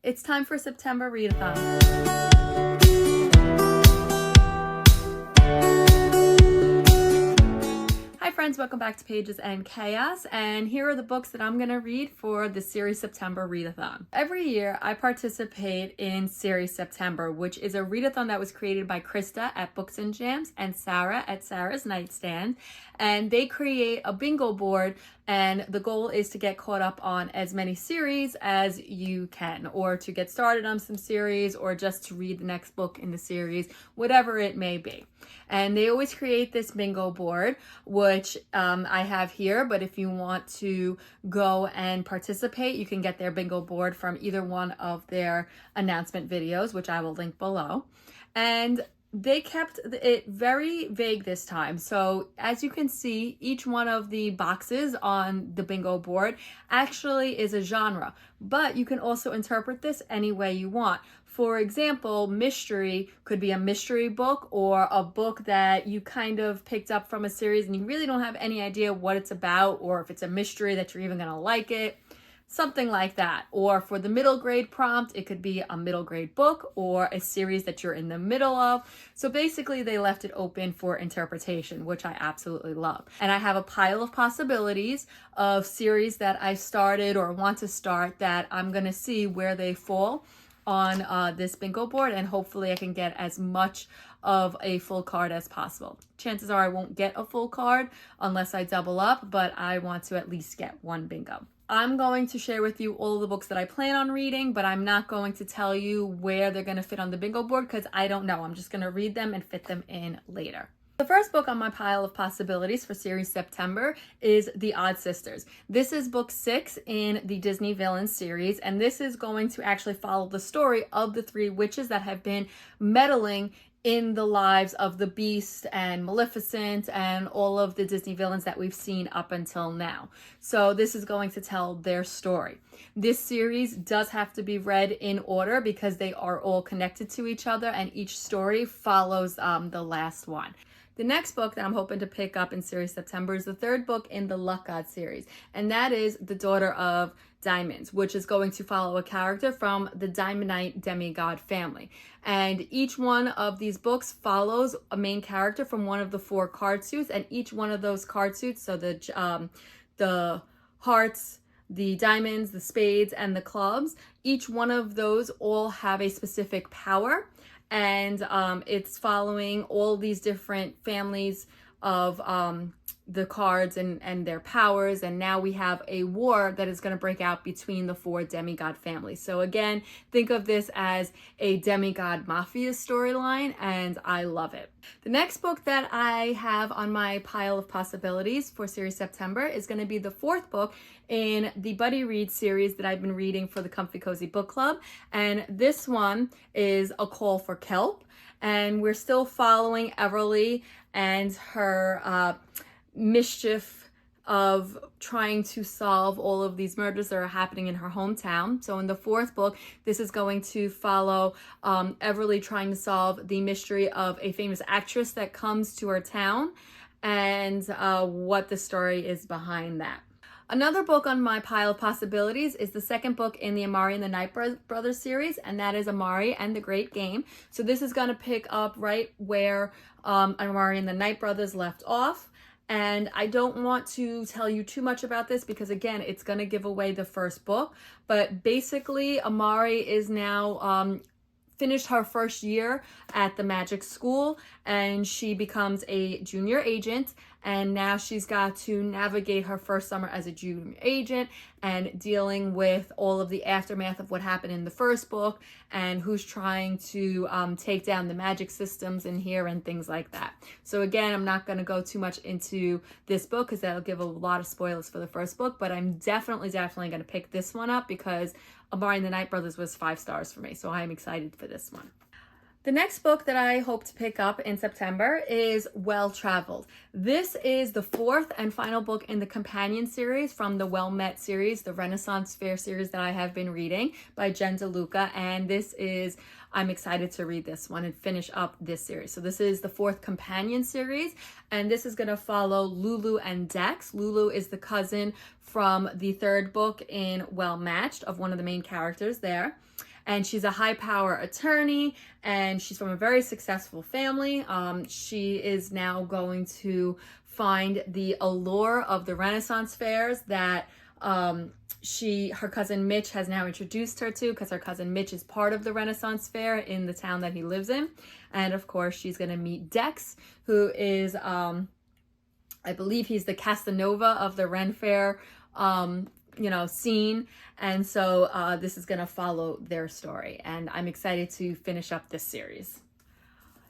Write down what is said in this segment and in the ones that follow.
It's time for September Read-a-thon. Hi friends, welcome back to Pages and Chaos, and here are the books that I'm going to read for the Series September Read-a-thon. Every year I participate in Series September, which is a read-a-thon that was created by Krista at Books and Jams and Sarah at Sarah's Nightstand, and they create a bingo board, and the goal is to get caught up on as many series as you can, or to get started on some series, or just to read the next book in the series, whatever it may be. And they always create this bingo board, which I have here, but if you want to go and participate, you can get their bingo board from either one of their announcement videos, which I will link below. And they kept it very vague this time. So as you can see, each one of the boxes on the bingo board actually is a genre, but you can also interpret this any way you want. For example, mystery could be a mystery book, or a book that you kind of picked up from a series and you really don't have any idea what it's about, or if it's a mystery that you're even gonna like it. Something like that. Or for the middle grade prompt, it could be a middle grade book or a series that you're in the middle of. So basically they left it open for interpretation, which I absolutely love. And I have a pile of possibilities of series that I started or want to start that I'm going to see where they fall on this bingo board, and hopefully I can get as much of a full card as possible. Chances are I won't get a full card unless I double up, but I want to at least get one bingo. I'm going to share with you all of the books that I plan on reading, but I'm not going to tell you where they're going to fit on the bingo board because I don't know. I'm just going to read them and fit them in later. The first book on my pile of possibilities for Series September is The Odd Sisters. This is book 6 in the Disney Villains series, and this is going to actually follow the story of the 3 witches that have been meddling in the lives of the Beast and Maleficent and all of the Disney villains that we've seen up until now. So this is going to tell their story. This series does have to be read in order because they are all connected to each other, and each story follows the last one. The next book that I'm hoping to pick up in Series September is the 3rd book in the Luck God series, and that is The Daughter of Diamonds, which is going to follow a character from the Diamondite demigod family. And each one of these books follows a main character from one of the 4 card suits, and each one of those card suits, so the hearts, the diamonds, the spades, and the clubs, each one of those all have a specific power. And it's following all these different families of the cards and their powers, and now we have a war that is going to break out between the 4 demigod families. So again, think of this as a demigod mafia storyline, and I love it. The next book that I have on my pile of possibilities for Series September is going to be the 4th book in the Buddy Read series that I've been reading for the Comfy Cozy Book Club, and this one is A Call for Kelp, and we're still following Everly and her mischief of trying to solve all of these murders that are happening in her hometown. So in the 4th book, this is going to follow Everly trying to solve the mystery of a famous actress that comes to her town, and what the story is behind that. Another book on my pile of possibilities is the 2nd book in the Amari and the Night Brothers series, and that is Amari and the Great Game. So this is going to pick up right where Amari and the Night Brothers left off. And I don't want to tell you too much about this because, again, it's going to give away the first book. But basically, Amari is now finished her first year at the magic school, and she becomes a junior agent, and now she's got to navigate her first summer as a junior agent and dealing with all of the aftermath of what happened in the first book and who's trying to take down the magic systems in here and things like that. So again, I'm not going to go too much into this book because that'll give a lot of spoilers for the first book, but I'm definitely going to pick this one up because Amari and the Night Brothers was 5 stars for me, so I'm excited for this one. The next book that I hope to pick up in September is Well Traveled. This is the 4th and final book in the companion series from the Well Met series, the Renaissance Fair series that I have been reading by Jen DeLuca, and I'm excited to read this one and finish up this series. So this is the 4th companion series, and this is going to follow Lulu and Dex. Lulu is the cousin from the 3rd book in Well Matched of one of the main characters there. and she's a high power attorney, and she's from a very successful family. She is now going to find the allure of the Renaissance fairs that her cousin Mitch has now introduced her to, because her cousin Mitch is part of the Renaissance fair in the town that he lives in. And of course, she's going to meet Dex, who is, I believe he's the Casanova of the Ren Fair, scene. And so this is going to follow their story. And I'm excited to finish up this series.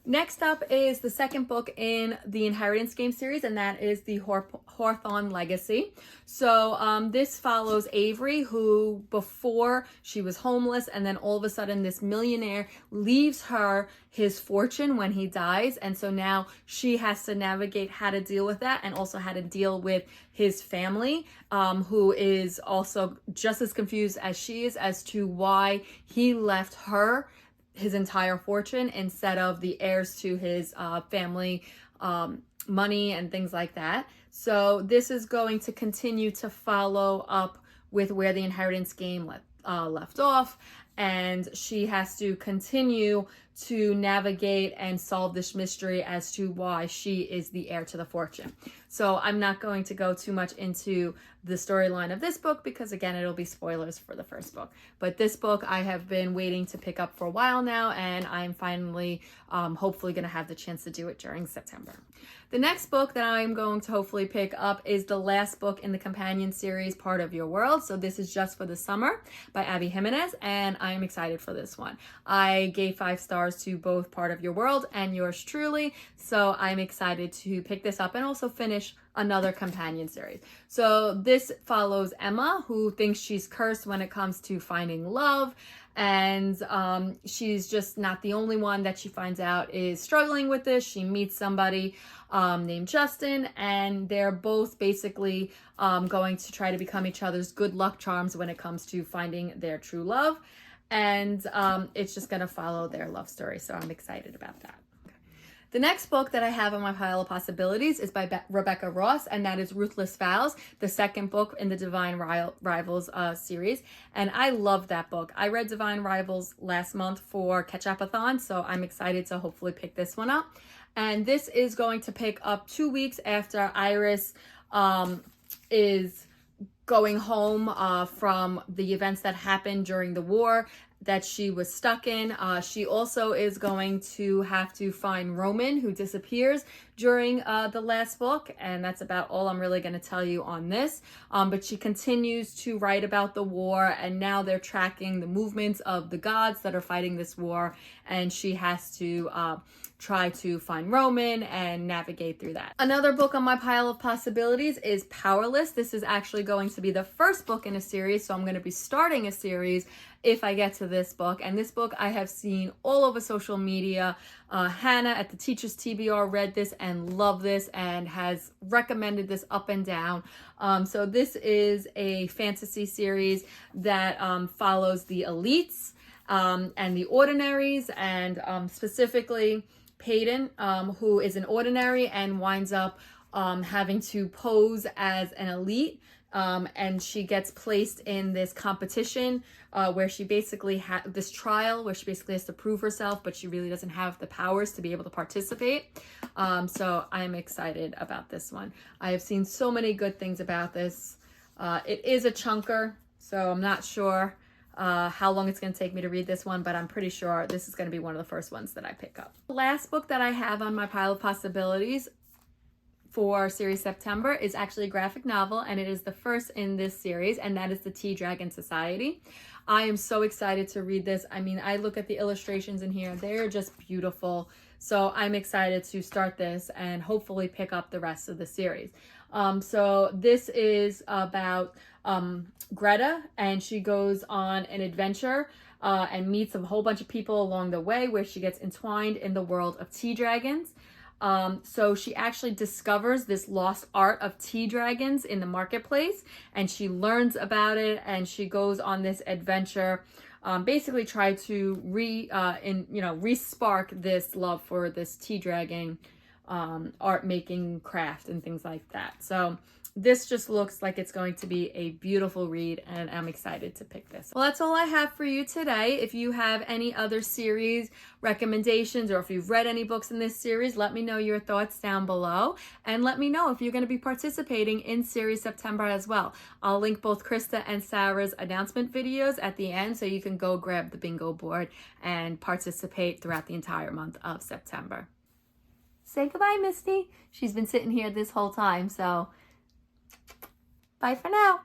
Next up is the second book in the Inheritance Game series, and that is the Hawthorne Legacy. So this follows Avery, who before she was homeless, and then all of a sudden this millionaire leaves her his fortune when he dies. And so now she has to navigate how to deal with that, and also how to deal with his family, who is also just as confused as she is as to why he left her his entire fortune instead of the heirs to his family money and things like that. So this is going to continue to follow up with where the Inheritance Game left off, and she has to continue to navigate and solve this mystery as to why she is the heir to the fortune. So I'm not going to go too much into the storyline of this book, because again, it'll be spoilers for the first book. But this book I have been waiting to pick up for a while now, and I'm finally hopefully going to have the chance to do it during September. The next book that I'm going to hopefully pick up is the last book in the companion series, Part of Your World. So this is Just for the Summer by Abby Jimenez, and I'm excited for this one. I gave 5 stars to both Part of Your World and yours truly, so I'm excited to pick this up and also finish another companion series. So this follows Emma, who thinks she's cursed when it comes to finding love, and she's just not the only one that she finds out is struggling with this. She meets somebody named Justin, and they're both basically going to try to become each other's good luck charms when it comes to finding their true love. And it's just going to follow their love story, so I'm excited about that. The next book that I have on my pile of possibilities is by Rebecca Ross, and that is Ruthless Vows, the second book in the Divine Rivals series. And I love that book. I read Divine Rivals last month for Catch-Up-a-thon, so I'm excited to hopefully pick this one up. And this is going to pick up 2 weeks after Iris is going home from the events that happened during the war that she was stuck in. She also is going to have to find Roman, who disappears during the last book, and that's about all I'm really going to tell you on this. But she continues to write about the war, and now they're tracking the movements of the gods that are fighting this war, and she has to try to find Roman and navigate through that. Another book on my pile of possibilities is Powerless. This is actually going to be the first book in a series, so I'm going to be starting a series if I get to this book. And this book I have seen all over social media. Hannah at the Teachers TBR read this and loved this and has recommended this up and down. So this is a fantasy series that follows the elites and the ordinaries, and specifically Peyton, who is an ordinary and winds up having to pose as an elite. And she gets placed in this competition where she basically this trial where she basically has to prove herself, but she really doesn't have the powers to be able to participate. So I'm excited about this one. I have seen so many good things about this. It is a chunker, so I'm not sure how long it's going to take me to read this one, but I'm pretty sure this is going to be one of the first ones that I pick up. The last book that I have on my pile of possibilities for series September is actually a graphic novel, and it is the first in this series, and that is the Tea Dragon Society. I am so excited to read this. I mean, I look at the illustrations in here, they're just beautiful. So I'm excited to start this and hopefully pick up the rest of the series. So this is about Greta, and she goes on an adventure and meets a whole bunch of people along the way where she gets entwined in the world of tea dragons. So she actually discovers this lost art of tea dragons in the marketplace, and she learns about it, and she goes on this adventure, basically try to re-spark this love for this tea dragon art making craft and things like that. So this just looks like it's going to be a beautiful read, and I'm excited to pick this. Well, that's all I have for you today. If you have any other series recommendations, or if you've read any books in this series, let me know your thoughts down below, and let me know if you're going to be participating in Series September as well. I'll link both Krista and Sarah's announcement videos at the end, so you can go grab the bingo board and participate throughout the entire month of September. Say goodbye, Misty. She's been sitting here this whole time, so bye for now.